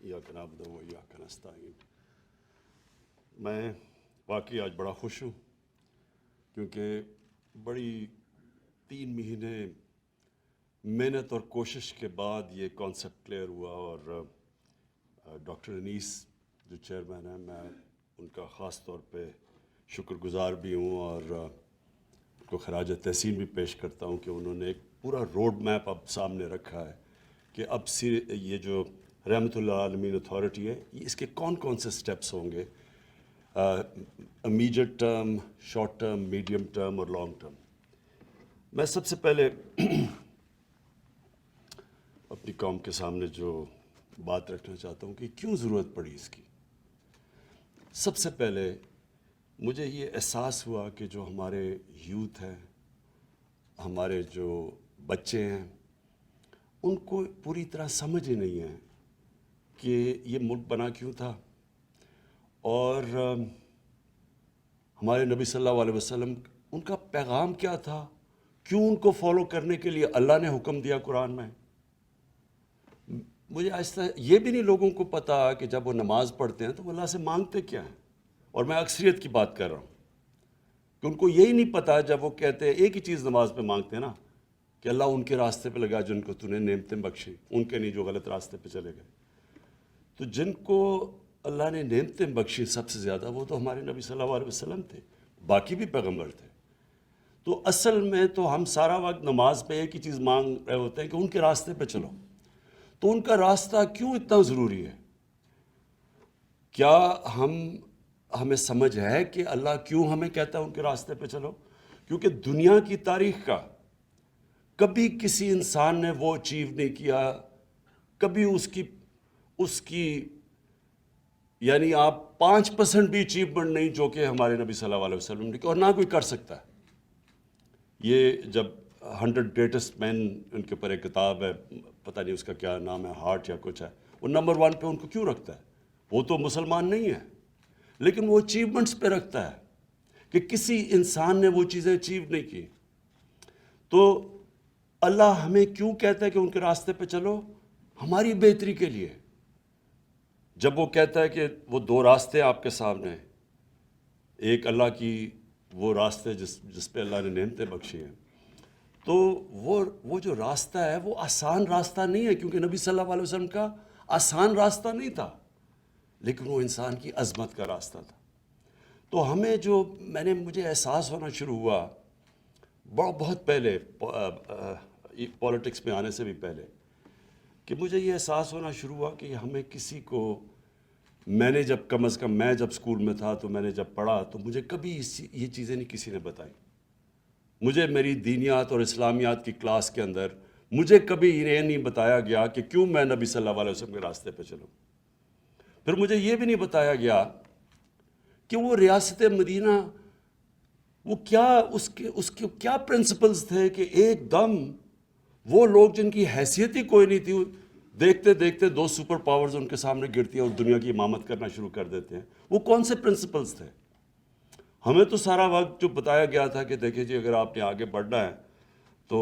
ایاک نعبد و ایاک نستعین۔ میں واقعی آج بڑا خوش ہوں کیونکہ بڑی 3 مہینے محنت اور کوشش کے بعد یہ کانسیپٹ کلیئر ہوا، اور ڈاکٹر انیس جو چیئرمین ہیں، میں ان کا خاص طور پہ شکر گزار بھی ہوں اور ان کو خراج تحسین بھی پیش کرتا ہوں کہ انہوں نے ایک پورا روڈ میپ اب سامنے رکھا ہے کہ اب یہ جو رحمۃ اللہ عالمین اتھارٹی ہے، اس کے کون کون سے سٹیپس ہوں گے، immediate term, short term, medium term اور لانگ ٹرم۔ میں سب سے پہلے اپنی قوم کے سامنے جو بات رکھنا چاہتا ہوں کہ کیوں ضرورت پڑی اس کی۔ سب سے پہلے مجھے یہ احساس ہوا کہ جو ہمارے یوتھ ہیں، ہمارے جو بچے ہیں، ان کو پوری طرح سمجھ ہی نہیں ہے کہ یہ ملک بنا کیوں تھا، اور ہمارے نبی صلی اللہ علیہ وسلم ان کا پیغام کیا تھا، کیوں ان کو فالو کرنے کے لیے اللہ نے حکم دیا قرآن میں۔ مجھے آہستہ یہ بھی نہیں لوگوں کو پتا کہ جب وہ نماز پڑھتے ہیں تو وہ اللہ سے مانگتے کیا ہیں، اور میں اکثریت کی بات کر رہا ہوں کہ ان کو یہی نہیں پتا جب وہ کہتے ہیں ایک ہی چیز نماز پہ مانگتے ہیں نا کہ اللہ ان کے راستے پہ لگا جن کو تو نے نعمتیں بخشی، ان کے نہیں جو غلط راستے پہ چلے گئے۔ تو جن کو اللہ نے نعمتیں بخشی سب سے زیادہ وہ تو ہمارے نبی صلی اللہ علیہ وسلم تھے، باقی بھی پیغمبر تھے۔ تو اصل میں تو ہم سارا وقت نماز پہ ایک ہی چیز مانگ رہے ہوتے ہیں کہ ان کے راستے پہ چلو۔ تو ان کا راستہ کیوں اتنا ضروری ہے؟ کیا ہمیں سمجھ ہے کہ اللہ کیوں ہمیں کہتا ہے ان کے راستے پہ چلو؟ کیونکہ دنیا کی تاریخ کا کبھی کسی انسان نے وہ اچیو نہیں کیا، کبھی اس کی یعنی آپ 5% بھی اچیومنٹ نہیں جو کہ ہمارے نبی صلی اللہ علیہ وسلم نے کی، اور نہ کوئی کر سکتا ہے۔ یہ جب 100 گریٹسٹ مین ان کے اوپر ایک کتاب ہے، پتہ نہیں اس کا کیا نام ہے، ہارٹ یا کچھ ہے، وہ نمبر 1 پہ ان کو کیوں رکھتا ہے؟ وہ تو مسلمان نہیں ہے، لیکن وہ اچیومنٹس پہ رکھتا ہے کہ کسی انسان نے وہ چیزیں اچیو نہیں کی۔ تو اللہ ہمیں کیوں کہتا ہے کہ ان کے راستے پہ چلو؟ ہماری بہتری کے لیے۔ جب وہ کہتا ہے کہ وہ 2 راستے آپ کے سامنے ہیں، ایک اللہ کی وہ راستے جس پہ اللہ نے نعمتیں بخشی ہیں، تو وہ جو راستہ ہے وہ آسان راستہ نہیں ہے، کیونکہ نبی صلی اللہ علیہ وسلم کا آسان راستہ نہیں تھا، لیکن وہ انسان کی عظمت کا راستہ تھا۔ تو ہمیں مجھے احساس ہونا شروع ہوا بہت پہلے، پولیٹکس میں آنے سے بھی پہلے، کہ مجھے یہ احساس ہونا شروع ہوا کہ ہمیں کسی کو، میں نے جب کم از کم میں جب اسکول میں تھا تو میں نے جب پڑھا تو مجھے کبھی یہ چیزیں نہیں کسی نے بتائی۔ مجھے میری دینیات اور اسلامیات کی کلاس کے اندر مجھے کبھی یہ نہیں بتایا گیا کہ کیوں میں نبی صلی اللہ علیہ وسلم کے راستے پہ چلوں۔ پھر مجھے یہ بھی نہیں بتایا گیا کہ وہ ریاست مدینہ، وہ اس کے کیا پرنسپلز تھے کہ ایک دم وہ لوگ جن کی حیثیت ہی کوئی نہیں تھی، دیکھتے دیکھتے 2 سپر پاورز ان کے سامنے گرتی ہیں اور دنیا کی امامت کرنا شروع کر دیتے ہیں۔ وہ کون سے پرنسپلز تھے؟ ہمیں تو سارا وقت جو بتایا گیا تھا کہ دیکھیں جی اگر آپ نے آگے بڑھنا ہے تو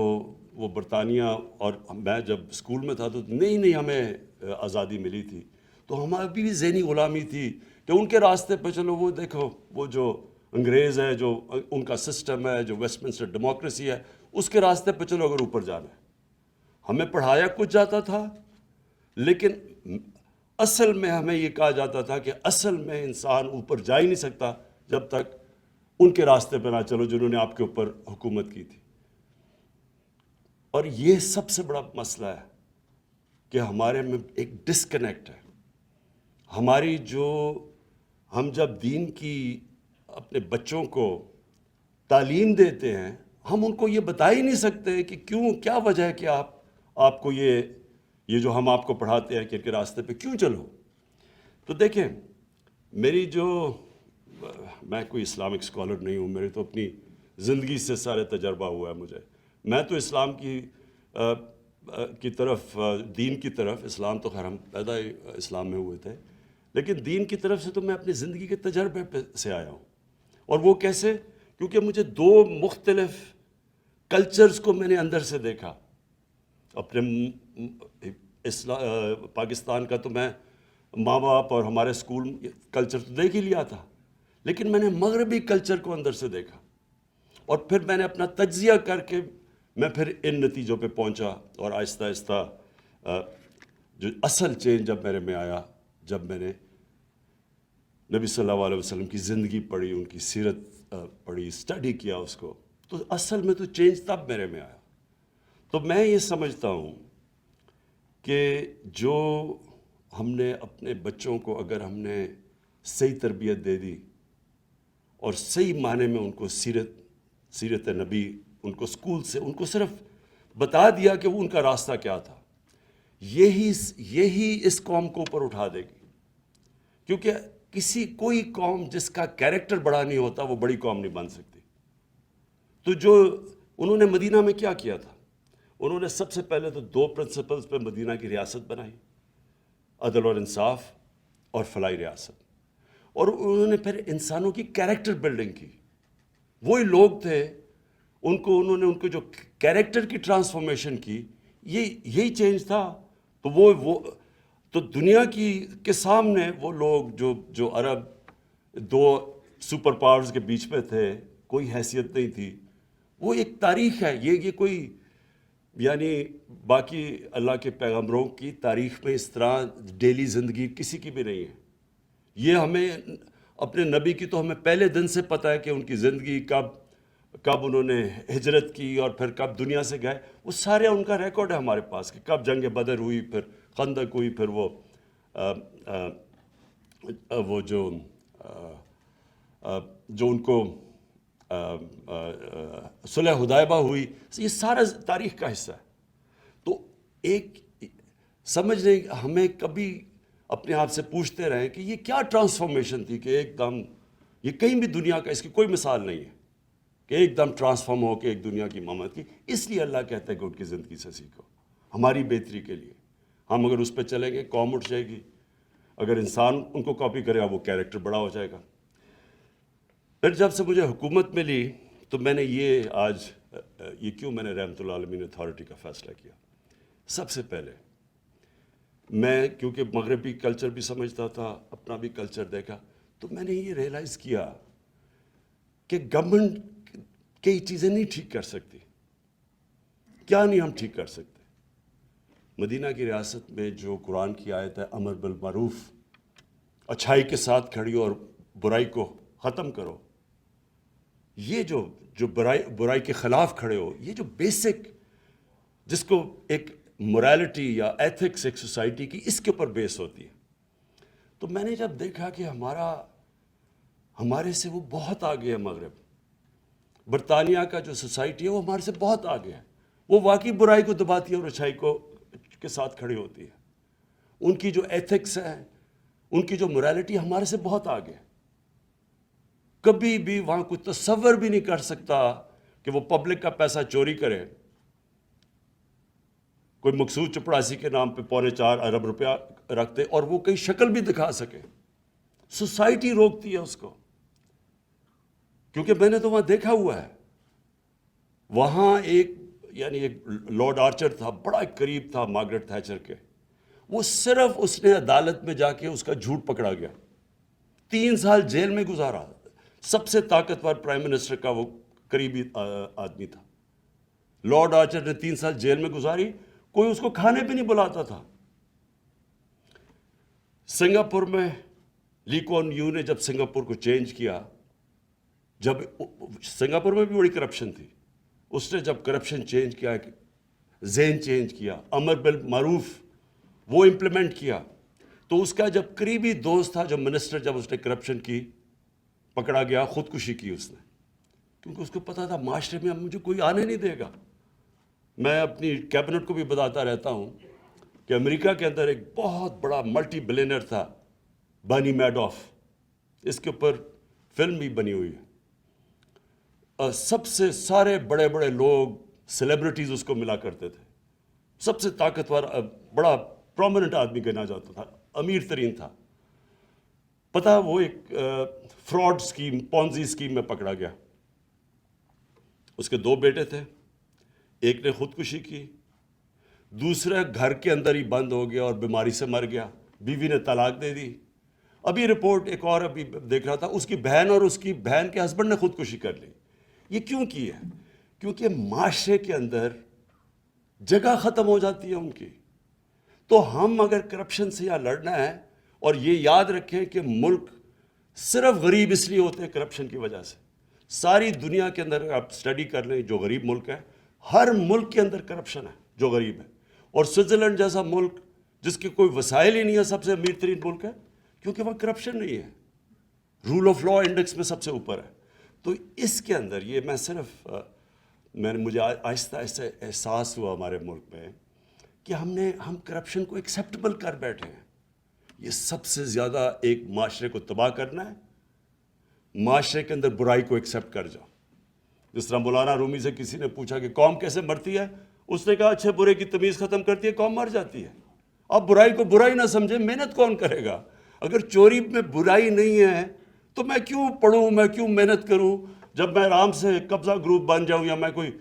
وہ برطانیہ، اور میں جب اسکول میں تھا تو نہیں ہمیں آزادی ملی تھی، تو ہماری بھی ذہنی غلامی تھی کہ ان کے راستے پہ چلو۔ وہ دیکھو وہ جو انگریز ہے، جو ان کا سسٹم ہے، جو ویسٹ منسٹر ڈیموکریسی ہے، اس کے راستے پہ چلو اگر اوپر جانا ہے۔ ہمیں پڑھایا کچھ جاتا تھا، لیکن اصل میں ہمیں یہ کہا جاتا تھا کہ اصل میں انسان اوپر جا ہی نہیں سکتا جب تک ان کے راستے پہ نہ چلو جنہوں نے آپ کے اوپر حکومت کی تھی۔ اور یہ سب سے بڑا مسئلہ ہے کہ ہمارے میں ایک ڈسکنیکٹ ہے۔ ہماری ہم جب دین کی اپنے بچوں کو تعلیم دیتے ہیں، ہم ان کو یہ بتا ہی نہیں سکتے کہ کیا وجہ ہے کہ آپ کو یہ جو ہم آپ کو پڑھاتے ہیں کہ ان کے راستے پہ کیوں چلو۔ تو دیکھیں، میں کوئی اسلامک اسکالر نہیں ہوں، میری تو اپنی زندگی سے سارے تجربہ ہوا ہے مجھے۔ میں تو اسلام کی طرف، دین کی طرف، اسلام تو خیر ہم پیدا ہی اسلام میں ہوئے تھے، لیکن دین کی طرف سے تو میں اپنی زندگی کے تجربے سے آیا ہوں۔ اور وہ کیسے؟ کیونکہ مجھے 2 مختلف کلچرز کو میں نے اندر سے دیکھا۔ اپنے پاکستان کا تو میں ماں باپ اور ہمارے اسکول کلچر تو دیکھ ہی لیا تھا، لیکن میں نے مغربی کلچر کو اندر سے دیکھا، اور پھر میں نے اپنا تجزیہ کر کے میں پھر ان نتیجوں پہ پہنچا، اور آہستہ آہستہ جو اصل چینج جب میرے میں آیا، جب میں نے نبی صلی اللہ علیہ وسلم کی زندگی پڑھی، ان کی سیرت پڑھی، اسٹڈی کیا اس کو، تو اصل میں تو چینج تب میرے میں آیا۔ تو میں یہ سمجھتا ہوں کہ جو ہم نے اپنے بچوں کو اگر ہم نے صحیح تربیت دے دی اور صحیح معنی میں ان کو سیرت نبی، ان کو اسکول سے ان کو صرف بتا دیا کہ وہ ان کا راستہ کیا تھا، یہی اس قوم کو اوپر اٹھا دے گی، کیونکہ کوئی قوم جس کا کیریکٹر بڑا نہیں ہوتا وہ بڑی قوم نہیں بن سکتی۔ تو جو انہوں نے مدینہ میں کیا کیا تھا، انہوں نے سب سے پہلے تو 2 پرنسپلز پہ مدینہ کی ریاست بنائی، عدل اور انصاف اور فلاحی ریاست، اور انہوں نے پھر انسانوں کی کیریکٹر بلڈنگ کی۔ وہی لوگ تھے، انہوں نے ان کو جو کیریکٹر کی ٹرانسفارمیشن کی، یہی چینج تھا۔ تو وہ تو دنیا کے سامنے وہ لوگ جو عرب 2 سپر پاورز کے بیچ میں تھے، کوئی حیثیت نہیں تھی، وہ ایک تاریخ ہے، یہ کوئی یعنی باقی اللہ کے پیغمبروں کی تاریخ میں اس طرح ڈیلی زندگی کسی کی بھی نہیں ہے۔ یہ ہمیں اپنے نبی کی تو ہمیں پہلے دن سے پتہ ہے کہ ان کی زندگی کب انہوں نے ہجرت کی اور پھر کب دنیا سے گئے، وہ سارے ان کا ریکارڈ ہے ہمارے پاس، کہ کب جنگ بدر ہوئی، پھر خندق ہوئی، پھر وہ جو ان کو صلح حدیبیہ ہوئی، یہ سارا تاریخ کا حصہ ہے۔ تو ایک سمجھ لیں، ہمیں کبھی اپنے آپ سے پوچھتے رہیں کہ یہ کیا ٹرانسفارمیشن تھی کہ ایک دم، یہ کہیں بھی دنیا کا اس کی کوئی مثال نہیں ہے کہ ایک دم ٹرانسفارم ہو کے ایک دنیا کی امامت کی۔ اس لیے اللہ کہتا ہے کہ ان کی زندگی سے سیکھو، ہماری بہتری کے لیے۔ ہم اگر اس پہ چلیں گے قوم اٹھ جائے گی، اگر انسان ان کو کاپی کرے گا وہ کیریکٹر بڑا ہو جائے گا۔ پھر جب سے مجھے حکومت ملی تو میں نے یہ کیوں میں نے رحمت اللہ عالمین اتھارٹی کا فیصلہ کیا، سب سے پہلے میں کیونکہ مغربی کلچر بھی سمجھتا تھا، اپنا بھی کلچر دیکھا، تو میں نے یہ ریئلائز کیا کہ گورنمنٹ کئی چیزیں نہیں ٹھیک کر سکتی۔ کیا نہیں ہم ٹھیک کر سکتے؟ مدینہ کی ریاست میں جو قرآن کی آیت ہے امر بالمعروف، اچھائی کے ساتھ کھڑی ہو اور برائی کو ختم کرو، یہ جو برائی کے خلاف کھڑے ہو، یہ جو بیسک جس کو ایک مورالٹی یا ایتھکس ایک سوسائٹی کی اس کے اوپر بیس ہوتی ہے۔ تو میں نے جب دیکھا کہ ہمارے سے وہ بہت آگے ہے، مغرب برطانیہ کا جو سوسائٹی ہے وہ ہمارے سے بہت آگے ہے، وہ واقعی برائی کو دباتی ہے اور اچھائی کے ساتھ کھڑی ہوتی ہے۔ ان کی جو ایتھکس ہے، ان کی جو مورالٹی ہمارے سے بہت آگے ہے۔ کبھی بھی وہاں کوئی تصور بھی نہیں کر سکتا کہ وہ پبلک کا پیسہ چوری کرے، کوئی مقصود چپڑاسی کے نام پہ 4.25 ارب روپیہ رکھتے اور وہ کئی شکل بھی دکھا سکے۔ سوسائٹی روکتی ہے اس کو، کیونکہ میں نے تو وہاں دیکھا ہوا ہے۔ وہاں ایک لارڈ آرچر تھا، بڑا قریب تھا مارگریٹ تھیچر کے، وہ صرف اس نے عدالت میں جا کے اس کا جھوٹ پکڑا گیا، 3 سال جیل میں گزارا۔ سب سے طاقتور پرائم منسٹر کا وہ قریبی آدمی تھا، لارڈ آرچر نے 3 سال جیل میں گزاری، کوئی اس کو کھانے پہ نہیں بلاتا تھا۔ سنگاپور میں لی کوان یو نے جب سنگاپور کو چینج کیا، جب سنگاپور میں بھی بڑی کرپشن تھی، اس نے جب کرپشن چینج کیا، ذہن چینج کیا، امر بالمعروف وہ امپلیمنٹ کیا، تو اس کا جب قریبی دوست تھا جو منسٹر، جب اس نے کرپشن کی پکڑا گیا، خودکشی کی اس نے، کیونکہ اس کو پتا تھا معاشرے میں اب مجھے کوئی آنے نہیں دے گا۔ میں اپنی کیبنٹ کو بھی بتاتا رہتا ہوں کہ امریکہ کے اندر ایک بہت بڑا ملٹی بلینئر تھا، بانی میڈوف، اس کے اوپر فلم بھی بنی ہوئی ہے۔ سب سے سارے بڑے بڑے لوگ سیلیبریٹیز اس کو ملا کرتے تھے، سب سے طاقتور بڑا پرومیننٹ آدمی گنا جاتا تھا، امیر ترین تھا۔ پتہ وہ ایک فراڈ سکیم، پونزی سکیم میں پکڑا گیا۔ اس کے 2 بیٹے تھے، ایک نے خودکشی کی، دوسرا گھر کے اندر ہی بند ہو گیا اور بیماری سے مر گیا، بیوی نے طلاق دے دی. ابھی رپورٹ ایک اور ابھی دیکھ رہا تھا, اس کی بہن اور اس کی بہن کے ہسبینڈ نے خودکشی کر لی. یہ کیوں کی ہے؟ کیونکہ معاشرے کے اندر جگہ ختم ہو جاتی ہے ان کی. تو ہم اگر کرپشن سے یہاں لڑنا ہے, اور یہ یاد رکھیں کہ ملک صرف غریب اس لیے ہوتے ہیں کرپشن کی وجہ سے. ساری دنیا کے اندر آپ اسٹڈی کر لیں جو غریب ملک ہے, ہر ملک کے اندر کرپشن ہے جو غریب ہے. اور سوئٹزرلینڈ جیسا ملک جس کے کوئی وسائل ہی نہیں ہے سب سے امیر ترین ملک ہے, کیونکہ وہاں کرپشن نہیں ہے, رول آف لا انڈیکس میں سب سے اوپر ہے. تو اس کے اندر یہ میں صرف مجھے آہستہ آہستہ احساس ہوا ہمارے ملک میں کہ ہم کرپشن کو ایکسیپٹیبل کر بیٹھے ہیں. یہ سب سے زیادہ ایک معاشرے کو تباہ کرنا ہے. معاشرے کے اندر برائی کو ایکسیپٹ کر جاؤ. جس طرح مولانا رومی سے کسی نے پوچھا کہ قوم کیسے مرتی ہے, اس نے کہا اچھے برے کی تمیز ختم کرتی ہے قوم مر جاتی ہے. اب برائی کو برائی نہ سمجھے, محنت کون کرے گا؟ اگر چوری میں برائی نہیں ہے تو میں کیوں پڑھوں, میں کیوں محنت کروں؟ جب میں آرام سے قبضہ گروپ بن جاؤں یا میں کوئی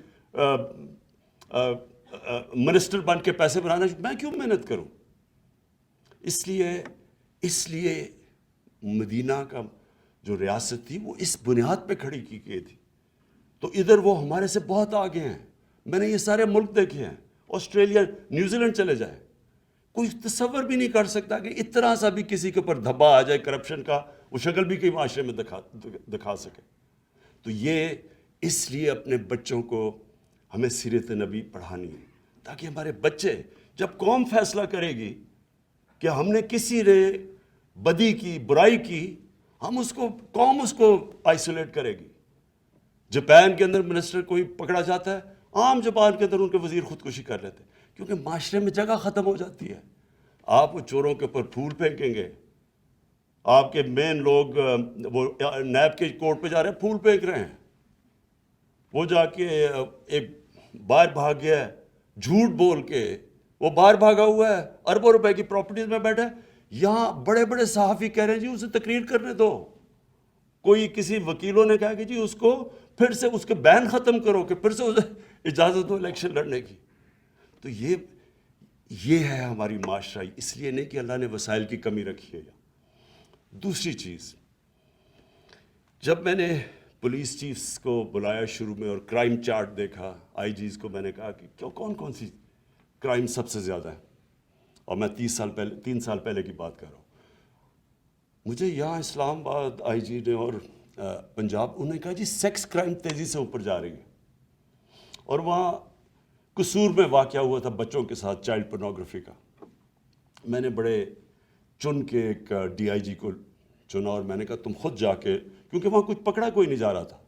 منسٹر بن کے پیسے بنانا, میں کیوں محنت کروں؟ اس لیے مدینہ کا جو ریاست تھی وہ اس بنیاد پہ کھڑی کی گئی تھی. تو ادھر وہ ہمارے سے بہت آگے ہیں. میں نے یہ سارے ملک دیکھے ہیں, آسٹریلیا, نیوزی لینڈ چلے جائے, کوئی تصور بھی نہیں کر سکتا کہ اتنا سا بھی کسی کے اوپر دھبا آ جائے کرپشن کا, وہ شکل بھی کئی معاشرے میں دکھا سکے. تو یہ اس لیے اپنے بچوں کو ہمیں سیرت نبی پڑھانی ہے, تاکہ ہمارے بچے جب قوم فیصلہ کرے گی کہ ہم نے کسی نے بدی کی, برائی کی, قوم اس کو آئسولیٹ کرے گی. جاپان کے اندر منسٹر کوئی پکڑا جاتا ہے, عام زبان کے اندر ان کے وزیر خودکشی کر لیتے ہیں, کیونکہ معاشرے میں جگہ ختم ہو جاتی ہے. آپ وہ چوروں کے اوپر پھول پھینکیں گے, آپ کے مین لوگ وہ نیب کے کورٹ پہ جا رہے ہیں, پھول پھینک رہے ہیں, وہ جا کے ایک باہر بھاگ گیا ہے, جھوٹ بول کے وہ باہر بھاگا ہوا ہے, اربوں روپے کی پراپرٹیز میں بیٹھا ہے. یہاں بڑے بڑے صحافی کہہ رہے ہیں جی اسے تقریر کرنے دو. کوئی کسی وکیلوں نے کہا کہ جی اس کو پھر سے اس کے بین ختم کرو, کہ پھر سے اسے اجازت دو الیکشن لڑنے کی. تو یہ ہے ہماری معاشرہ. اس لیے نہیں کہ اللہ نے وسائل کی کمی رکھی ہے. دوسری چیز, جب میں نے پولیس چیفز کو بلایا شروع میں اور کرائم چارٹ دیکھا, آئی جیز کو, میں نے کہا کہ کون سی کرائم سب سے زیادہ ہے, اور میں 3 سال پہلے کی بات کر رہا ہوں. مجھے یہاں اسلام آباد آئی جی نے اور پنجاب, انہوں نے کہا جی سیکس کرائم تیزی سے اوپر جا رہی ہے. اور وہاں قصور میں واقعہ ہوا تھا بچوں کے ساتھ چائلڈ پورنوگرافی کا. میں نے بڑے چن کے ایک ڈی آئی جی کو چنا, اور میں نے کہا تم خود جا کے, کیونکہ وہاں کچھ پکڑا کوئی نہیں جا رہا تھا.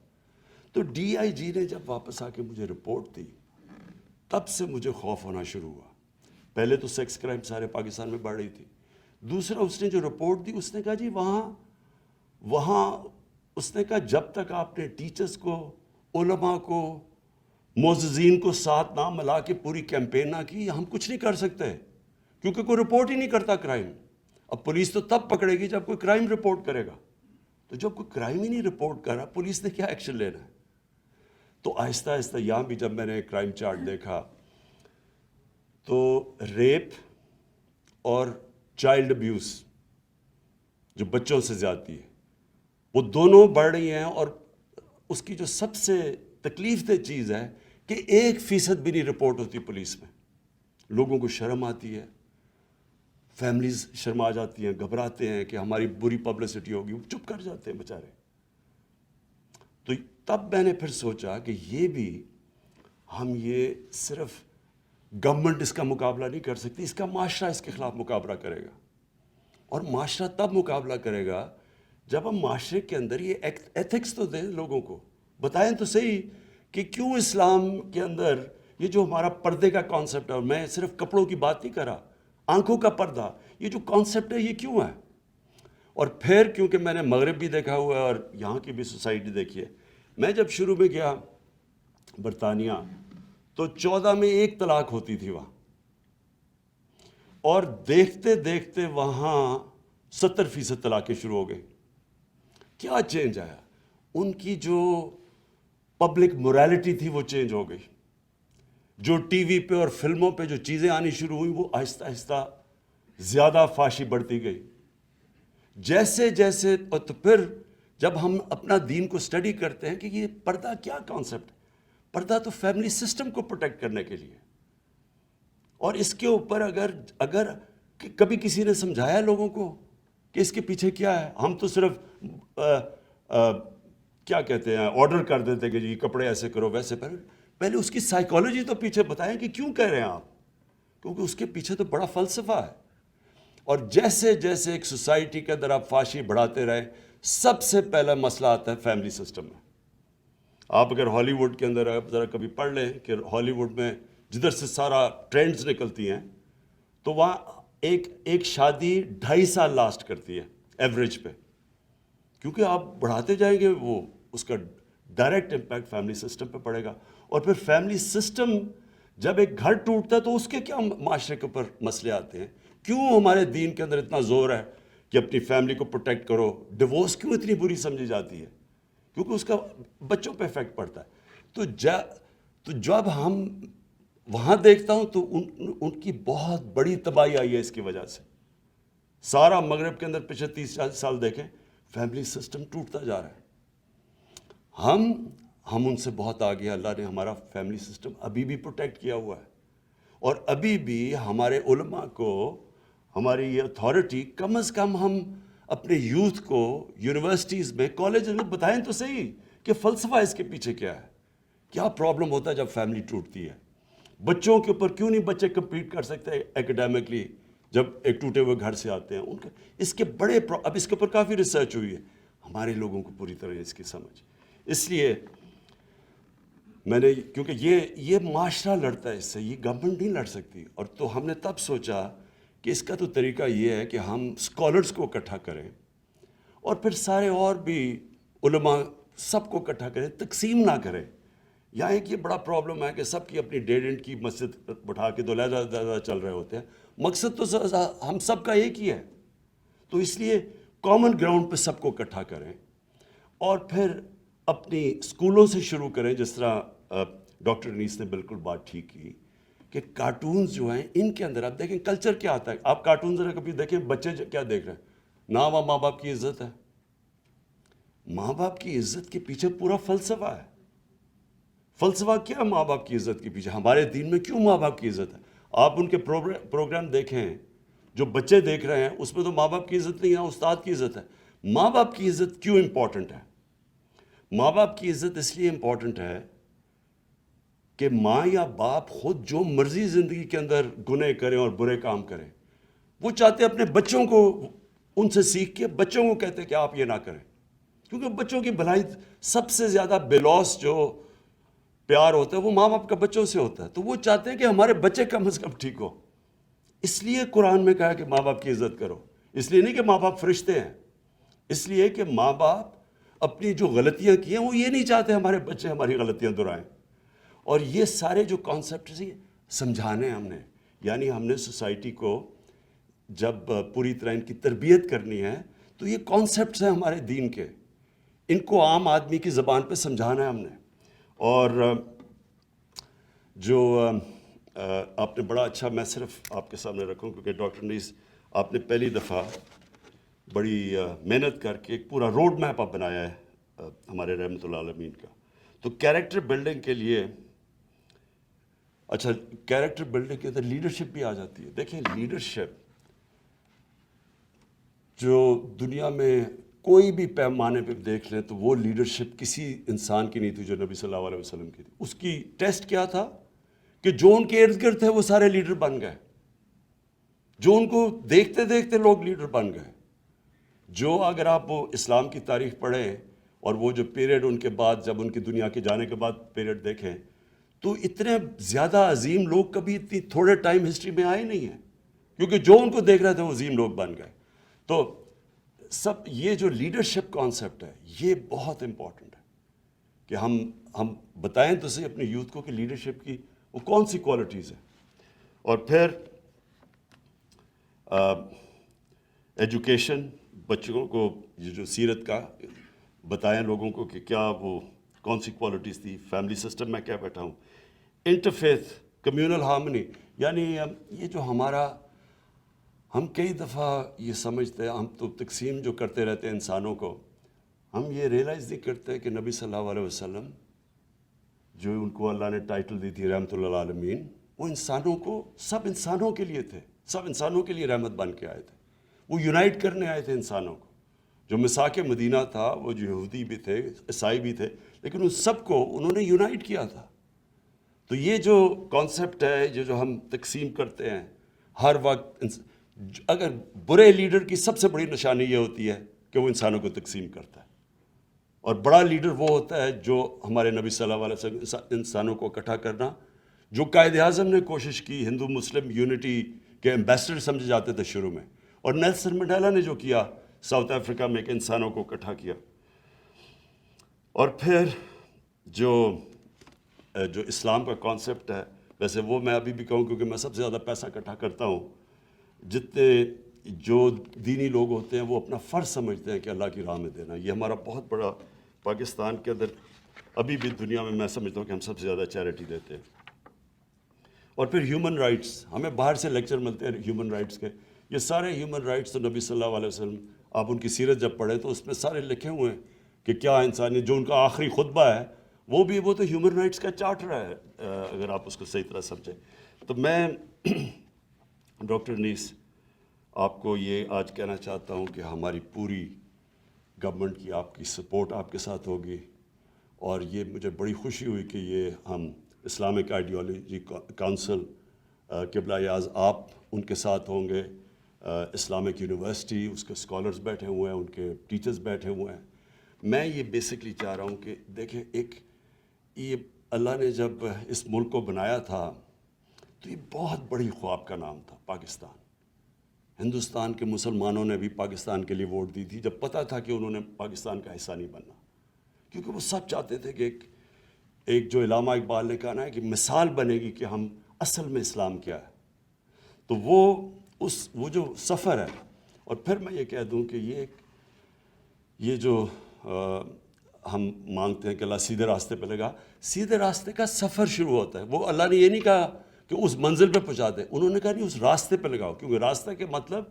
تو ڈی آئی جی نے جب واپس آ کے مجھے رپورٹ دی, تب سے مجھے خوف ہونا شروع ہوا. پہلے تو سیکس کرائم سارے پاکستان میں بڑھ رہی تھی. دوسرا, اس نے جو رپورٹ دی اس نے کہا جی وہاں اس نے کہا جب تک آپ نے ٹیچرز کو, علماء کو, معززین کو ساتھ نہ ملا کے پوری کیمپین نہ کی, ہم کچھ نہیں کر سکتے, کیونکہ کوئی رپورٹ ہی نہیں کرتا کرائم. اب پولیس تو تب پکڑے گی جب کوئی کرائم رپورٹ کرے گا. تو جب کوئی کرائم ہی نہیں رپورٹ کر رہا, پولیس نے کیا ایکشن لینا ہے؟ تو آہستہ آہستہ یہاں بھی جب میں نے کرائم چارٹ دیکھا تو ریپ اور چائلڈ ابیوز, جو بچوں سے زیادتی ہے, وہ دونوں بڑھ رہی ہیں. اور اس کی جو سب سے تکلیف دہ چیز ہے کہ 1% بھی نہیں رپورٹ ہوتی پولیس میں. لوگوں کو شرم آتی ہے, فیملیز شرما جاتی ہیں, گھبراتے ہیں کہ ہماری بری پبلسٹی ہوگی, وہ چپ کر جاتے ہیں بیچارے. تو تب میں نے پھر سوچا کہ یہ صرف گورنمنٹ اس کا مقابلہ نہیں کر سکتی, اس کا معاشرہ اس کے خلاف مقابلہ کرے گا. اور معاشرہ تب مقابلہ کرے گا جب ہم معاشرے کے اندر یہ ایتھکس تو دیں, لوگوں کو بتائیں تو صحیح کہ کیوں اسلام کے اندر یہ جو ہمارا پردے کا کانسیپٹ ہے, اور میں صرف کپڑوں کی بات نہیں کر رہا, آنکھوں کا پردہ, یہ جو کانسیپٹ ہے یہ کیوں ہے. اور پھر کیونکہ میں نے مغرب بھی دیکھا ہوا ہے اور یہاں کی بھی سوسائٹی دیکھی ہے. میں جب شروع میں گیا برطانیہ تو 14 میں 1 طلاق ہوتی تھی وہاں, اور دیکھتے دیکھتے وہاں 70% طلاقیں شروع ہو گئی. کیا چینج آیا؟ ان کی جو پبلک موریلٹی تھی وہ چینج ہو گئی. جو ٹی وی پہ اور فلموں پہ جو چیزیں آنی شروع ہوئی وہ آہستہ آہستہ زیادہ فحاشی بڑھتی گئی. جیسے جیسے تو پھر جب ہم اپنا دین کو اسٹڈی کرتے ہیں کہ یہ پردہ کیا کانسیپٹ ہے. پردہ تو فیملی سسٹم کو پروٹیکٹ کرنے کے لیے. اور اس کے اوپر اگر کبھی کسی نے سمجھایا لوگوں کو کہ اس کے پیچھے کیا ہے. ہم تو صرف کیا کہتے ہیں آرڈر کر دیتے کہ جی کپڑے ایسے کرو ویسے کرو. پہلے اس کی سائیکالوجی تو پیچھے بتائیں کہ کیوں کہہ رہے ہیں آپ, کیونکہ اس کے پیچھے تو بڑا فلسفہ ہے. اور جیسے جیسے ایک سوسائٹی کے اندر آپ فحاشی بڑھاتے رہے, سب سے پہلا مسئلہ آتا ہے فیملی سسٹم میں. آپ اگر ہالی ووڈ کے اندر ذرا کبھی پڑھ لیں کہ ہالی ووڈ میں جدھر سے سارا ٹرینڈز نکلتی ہیں تو وہاں ایک شادی 2.5 سال لاسٹ کرتی ہے ایوریج پہ, کیونکہ آپ بڑھاتے جائیں گے وہ اس کا ڈائریکٹ امپیکٹ فیملی سسٹم پہ پڑے گا. اور پھر فیملی سسٹم جب ایک گھر ٹوٹتا ہے تو اس کے کیا معاشرے کے اوپر مسئلے آتے ہیں. کیوں ہمارے دین کے اندر اتنا زور ہے کہ اپنی فیملی کو پروٹیکٹ کرو. ڈیورس کیوں اتنی بری سمجھی جاتی ہے؟ کیونکہ اس کا بچوں پہ افیکٹ پڑتا ہے. تو جب ہم وہاں دیکھتا ہوں تو ان کی بہت بڑی تباہی آئی ہے اس کی وجہ سے. سارا مغرب کے اندر پچھلے 30-40 سال دیکھیں فیملی سسٹم ٹوٹتا جا رہا ہے. ہم ان سے بہت آگے. اللہ نے ہمارا فیملی سسٹم ابھی بھی پروٹیکٹ کیا ہوا ہے, اور ابھی بھی ہمارے علماء کو, ہماری یہ اتھارٹی, کم از کم ہم اپنے یوتھ کو یونیورسٹیز میں کالج میں بتائیں تو صحیح کہ فلسفہ اس کے پیچھے کیا ہے, کیا پرابلم ہوتا ہے جب فیملی ٹوٹتی ہے. بچوں کے اوپر کیوں نہیں بچے کمپیٹ کر سکتے ایکڈیمکلی جب ایک ٹوٹے ہوئے گھر سے آتے ہیں. ان کے اس کے بڑے اب اس کے اوپر کافی ریسرچ ہوئی ہے, ہمارے لوگوں کو پوری طرح اس کی سمجھ. اس لیے میں نے, کیونکہ یہ معاشرہ لڑتا ہے اس سے, یہ گورنمنٹ نہیں لڑ سکتی. اور تو ہم نے تب سوچا کہ اس کا تو طریقہ یہ ہے کہ ہم اسکالرس کو اکٹھا کریں اور پھر سارے اور بھی علماء سب کو اکٹھا کریں, تقسیم نہ کریں. یہاں ایک یہ بڑا پرابلم ہے کہ سب کی اپنی ڈیڈ اینڈ کی مسجد بٹھا کے دولہدہ چل رہے ہوتے ہیں. مقصد تو ہم سب کا ایک ہی ہے. تو اس لیے کامن گراؤنڈ پہ سب کو اکٹھا کریں اور پھر اپنی اسکولوں سے شروع کریں. جس طرح ڈاکٹر انیس نے بالکل بات ٹھیک کی کہ کارٹونز جو ہیں ان کے اندر آپ دیکھیں کلچر کیا آتا ہے. آپ کارٹون ذرا کبھی دیکھیں, بچے کیا دیکھ رہے ہیں؟ نہ وہاں ماں باپ کی عزت ہے. ماں باپ کی عزت کے پیچھے پورا فلسفہ ہے. فلسفہ کیا ماں باپ کی عزت کے پیچھے؟ ہمارے دین میں کیوں ماں باپ کی عزت ہے؟ آپ ان کے پروگرام دیکھیں جو بچے دیکھ رہے ہیں, اس میں تو ماں باپ کی عزت نہیں ہے, استاد کی عزت ہے. ماں باپ کی عزت کیوں امپورٹنٹ ہے؟ ماں باپ کی عزت اس لیے امپورٹنٹ ہے کہ ماں یا باپ خود جو مرضی زندگی کے اندر گناہ کریں اور برے کام کریں, وہ چاہتے ہیں اپنے بچوں کو ان سے سیکھ کے بچوں کو کہتے ہیں کہ آپ یہ نہ کریں. کیونکہ بچوں کی بھلائی, سب سے زیادہ بلوس جو پیار ہوتا ہے وہ ماں باپ کا بچوں سے ہوتا ہے. تو وہ چاہتے ہیں کہ ہمارے بچے کم از کم ٹھیک ہو. اس لیے قرآن میں کہا کہ ماں باپ کی عزت کرو. اس لیے نہیں کہ ماں باپ فرشتے ہیں, اس لیے کہ ماں باپ اپنی جو غلطیاں کی ہیں وہ یہ نہیں چاہتے ہمارے بچے ہماری غلطیاں دہرائیں. اور یہ سارے جو کانسیپٹس ہیں سمجھانے ہم نے, یعنی ہم نے سوسائٹی کو جب پوری طرح ان کی تربیت کرنی ہے تو یہ کانسیپٹس ہیں ہمارے دین کے, ان کو عام آدمی کی زبان پہ سمجھانا ہے ہم نے. اور جو آپ نے بڑا اچھا, میں صرف آپ کے سامنے رکھوں کیونکہ ڈاکٹر انیس آپ نے پہلی دفعہ بڑی محنت کر کے ایک پورا روڈ میپ آپ بنایا ہے ہمارے رحمۃ اللہ عالمین کا. تو کیریکٹر بلڈنگ کے لیے, اچھا کیریکٹر بلڈنگ کے اندر لیڈرشپ بھی آ جاتی ہے. دیکھیں لیڈرشپ جو دنیا میں کوئی بھی پیمانے پہ دیکھ لیں تو وہ لیڈرشپ کسی انسان کی نہیں تھی جو نبی صلی اللہ علیہ وسلم کی تھی. اس کی ٹیسٹ کیا تھا کہ جو ان کے ارد گرد تھے وہ سارے لیڈر بن گئے, جو ان کو دیکھتے دیکھتے لوگ لیڈر بن گئے. جو اگر آپ وہ اسلام کی تاریخ پڑھیں اور وہ جو پیریڈ ان کے بعد, جب ان کی دنیا کے جانے کے بعد پیریڈ دیکھیں, تو اتنے زیادہ عظیم لوگ کبھی اتنی تھوڑے ٹائم ہسٹری میں آئے نہیں ہیں, کیونکہ جو ان کو دیکھ رہے تھے وہ عظیم لوگ بن گئے. تو سب یہ جو لیڈرشپ کانسیپٹ ہے یہ بہت امپورٹنٹ ہے کہ ہم بتائیں تو صحیح اپنے یوتھ کو کہ لیڈرشپ کی وہ کون سی کوالٹیز ہیں. اور پھر ایجوکیشن, بچوں کو یہ جو سیرت کا بتائیں لوگوں کو کہ کیا وہ کون سی کوالٹیز تھی. فیملی سسٹم میں کیا بیٹھا ہوں. انٹرفیتھ کمیونل ہارمنی, یعنی یہ جو ہم کئی دفعہ یہ سمجھتے ہیں، ہم تو تقسیم جو کرتے رہتے ہیں انسانوں کو، ہم یہ ریئلائز نہیں کرتے کہ نبی صلی اللہ علیہ وسلم جو ان کو اللہ نے ٹائٹل دی تھی رحمت اللہ عالمین، وہ انسانوں کو، سب انسانوں کے لیے تھے، سب انسانوں کے لیے رحمت بن کے آئے تھے. وہ یونائٹ کرنے آئے تھے انسانوں کو. جو مساک مدینہ تھا وہ جو یہودی بھی تھے، عیسائی بھی تھے، لیکن ان سب کو انہوں نے یونائٹ کیا تھا. تو یہ جو کانسیپٹ ہے، یہ جو ہم تقسیم کرتے ہیں ہر وقت، اگر برے لیڈر کی سب سے بڑی نشانی یہ ہوتی ہے کہ وہ انسانوں کو تقسیم کرتا ہے، اور بڑا لیڈر وہ ہوتا ہے جو ہمارے نبی صلی اللہ علیہ وسلم انسانوں کو اکٹھا کرنا، جو قائد اعظم نے کوشش کی، ہندو مسلم یونٹی کے ایمبیسڈر سمجھے جاتے تھے شروع میں، اور نیلسن منڈیلا نے جو کیا ساؤتھ افریقہ میں کہ انسانوں کو اکٹھا کیا. اور پھر جو اسلام کا کانسیپٹ ہے، ویسے وہ میں ابھی بھی کہوں کیونکہ میں سب سے زیادہ پیسہ اکٹھا کرتا ہوں، جتنے جو دینی لوگ ہوتے ہیں وہ اپنا فرض سمجھتے ہیں کہ اللہ کی راہ میں دینا. یہ ہمارا بہت بڑا، پاکستان کے اندر ابھی بھی دنیا میں سمجھتا ہوں کہ ہم سب سے زیادہ چیریٹی دیتے ہیں. اور پھر ہیومن رائٹس، ہمیں باہر سے لیکچر ملتے ہیں ہیومن رائٹس کے، یہ سارے ہیومن رائٹس تو نبی صلی اللہ علیہ وسلم، آپ ان کی سیرت جب پڑھیں تو اس میں سارے لکھے ہوئے ہیں کہ کیا انسانیت، جو ان کا آخری خطبہ ہے وہ تو ہیومن رائٹس کا چارٹر ہے، اگر آپ اس کو صحیح طرح سمجھیں. تو میں ڈاکٹر انیس آپ کو یہ آج کہنا چاہتا ہوں کہ ہماری پوری گورنمنٹ کی، آپ کی سپورٹ آپ کے ساتھ ہوگی، اور یہ مجھے بڑی خوشی ہوئی کہ یہ ہم اسلامک آئیڈیالوجی کونسل قبلہ اعظم آپ ان کے ساتھ ہوں گے، اسلامک یونیورسٹی اس کے اسکالرز بیٹھے ہوئے ہیں، ان کے ٹیچرز بیٹھے ہوئے ہیں. میں یہ بیسکلی چاہ رہا ہوں کہ دیکھیں، یہ اللہ نے جب اس ملک کو بنایا تھا تو یہ بہت بڑی خواب کا نام تھا پاکستان. ہندوستان کے مسلمانوں نے بھی پاکستان کے لیے ووٹ دی تھی جب پتہ تھا کہ انہوں نے پاکستان کا حصہ نہیں بننا، کیونکہ وہ سب چاہتے تھے کہ ایک جو علامہ اقبال نے کہا نا کہ مثال بنے گی کہ ہم اصل میں اسلام کیا ہے. تو وہ جو سفر ہے، اور پھر میں یہ کہہ دوں کہ یہ جو ہم مانگتے ہیں کہ اللہ سیدھے راستے پہ لگا، سیدھے راستے کا سفر شروع ہوتا ہے. وہ اللہ نے یہ نہیں کہا کہ اس منزل پہ پہنچا دے، انہوں نے کہا نہیں، اس راستے پہ لگاؤ، کیونکہ راستہ کے مطلب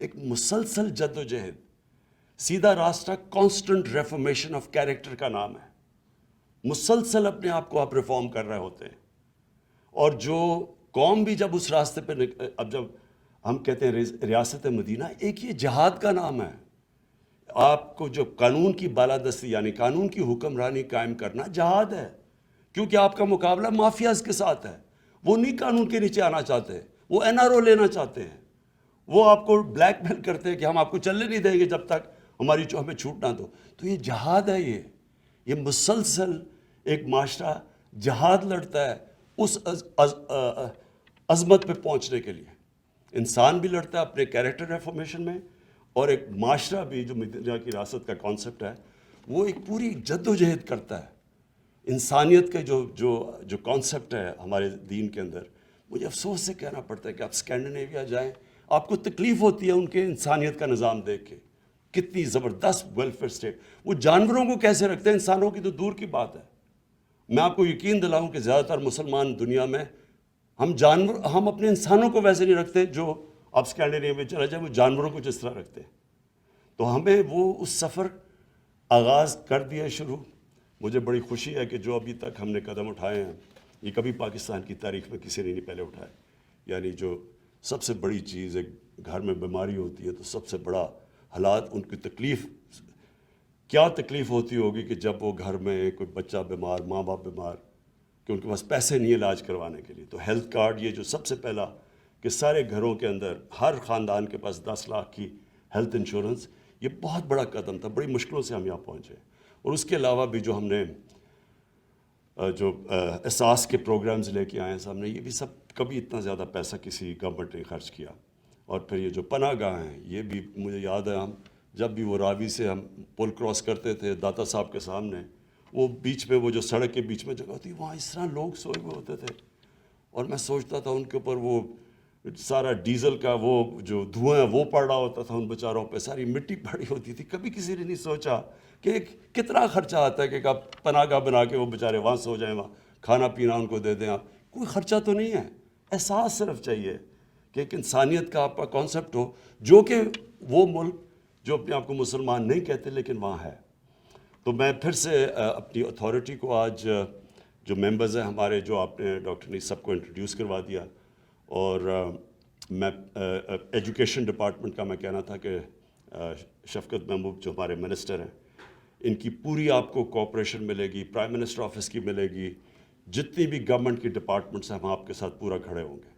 ایک مسلسل جد و جہد. سیدھا راستہ کانسٹنٹ ریفارمیشن آف کیریکٹر کا نام ہے. مسلسل اپنے آپ کو آپ ریفارم کر رہے ہوتے ہیں. اور جو قوم بھی جب اس راستے پہ اب جب ہم کہتے ہیں ریاست مدینہ، ایک یہ جہاد کا نام ہے. آپ کو جو قانون کی بالادستی یعنی قانون کی حکمرانی قائم کرنا جہاد ہے، کیونکہ آپ کا مقابلہ مافیاز کے ساتھ ہے. وہ نہیں قانون کے نیچے آنا چاہتے، وہ NRO لینا چاہتے ہیں. وہ آپ کو بلیک میل کرتے ہیں کہ ہم آپ کو چلنے نہیں دیں گے جب تک ہمیں چھوٹ نہ دو. تو یہ جہاد ہے، یہ مسلسل ایک معاشرہ جہاد لڑتا ہے اس عظمت پہ پہنچنے کے لیے. انسان بھی لڑتا ہے اپنے کیریکٹر ریفارمیشن میں، اور ایک معاشرہ بھی جو مدینہ کی ریاست کا کانسیپٹ ہے وہ ایک پوری جد و جہد کرتا ہے. انسانیت کا جو کانسیپٹ ہے ہمارے دین کے اندر، مجھے افسوس سے کہنا پڑتا ہے کہ آپ اسکینڈینیویا جائیں، آپ کو تکلیف ہوتی ہے ان کے انسانیت کا نظام دیکھ کے. کتنی زبردست ویلفیئر اسٹیٹ، وہ جانوروں کو کیسے رکھتے ہیں، انسانوں کی تو دور کی بات ہے. میں آپ کو یقین دلاؤں کہ زیادہ تر مسلمان دنیا میں ہم اپنے انسانوں کو ویسے نہیں رکھتے جو آپ اسکینڈینیویا میں چلا جائے وہ جانوروں کو جس طرح رکھتے ہیں. تو ہمیں وہ اس سفر آغاز کر دیا شروع. مجھے بڑی خوشی ہے کہ جو ابھی تک ہم نے قدم اٹھائے ہیں، یہ کبھی پاکستان کی تاریخ میں کسی نے نہیں پہلے اٹھائے. یعنی جو سب سے بڑی چیز ایک گھر میں بیماری ہوتی ہے تو سب سے بڑا حالات، ان کی تکلیف کیا تکلیف ہوتی ہوگی کہ جب وہ گھر میں کوئی بچہ بیمار، ماں باپ بیمار، کہ ان کے پاس پیسے نہیں علاج کروانے کے لیے. تو ہیلتھ کارڈ، یہ جو سب سے پہلا کہ سارے گھروں کے اندر ہر خاندان کے پاس 10 لاکھ کی ہیلتھ انشورنس، یہ بہت بڑا قدم تھا. بڑی مشکلوں سے ہم یہاں پہنچے. اور اس کے علاوہ بھی جو ہم نے جو احساس کے پروگرامز لے کے آئے ہیں سامنے، یہ بھی سب کبھی اتنا زیادہ پیسہ کسی گورنمنٹ نے خرچ کیا. اور پھر یہ جو پناہ گاہ ہیں، یہ بھی مجھے یاد ہے، ہم جب بھی وہ راوی سے ہم پل کراس کرتے تھے داتا صاحب کے سامنے، وہ بیچ میں وہ جو سڑک کے بیچ میں جگہ ہوتی، وہاں اس طرح لوگ سوئے ہوئے ہوتے تھے. اور میں سوچتا تھا ان کے اوپر وہ سارا ڈیزل کا وہ جو دھواں ہے وہ پڑ رہا ہوتا تھا، ان بیچاروں پہ ساری مٹی پڑی ہوتی تھی. کبھی کسی نے نہیں سوچا کہ کتنا خرچہ آتا ہے کہ آپ پناہ گاہ بنا کے وہ بیچارے وہاں سو جائیں، وہاں کھانا پینا ان کو دے دیں. آپ کوئی خرچہ تو نہیں ہے، احساس صرف چاہیے کہ ایک انسانیت کا آپ کا کانسیپٹ ہو، جو کہ وہ ملک جو اپنے آپ کو مسلمان نہیں کہتے لیکن وہاں ہے۔ تو میں پھر سے اپنی اتھارٹی کو آج جو ممبرز ہیں ہمارے، جو آپ نے ڈاکٹر نے سب کو انٹروڈیوس کروا دیا، اور میں ایجوکیشن ڈپارٹمنٹ کا میں کہنا تھا کہ شفقت محمود جو ہمارے منسٹر ہیں، ان کی پوری آپ کو کوآپریشن ملے گی، پرائم منسٹر آفس کی ملے گی، جتنی بھی گورنمنٹ کی ڈپارٹمنٹس ہیں ہم آپ کے ساتھ پورا کھڑے ہوں گے۔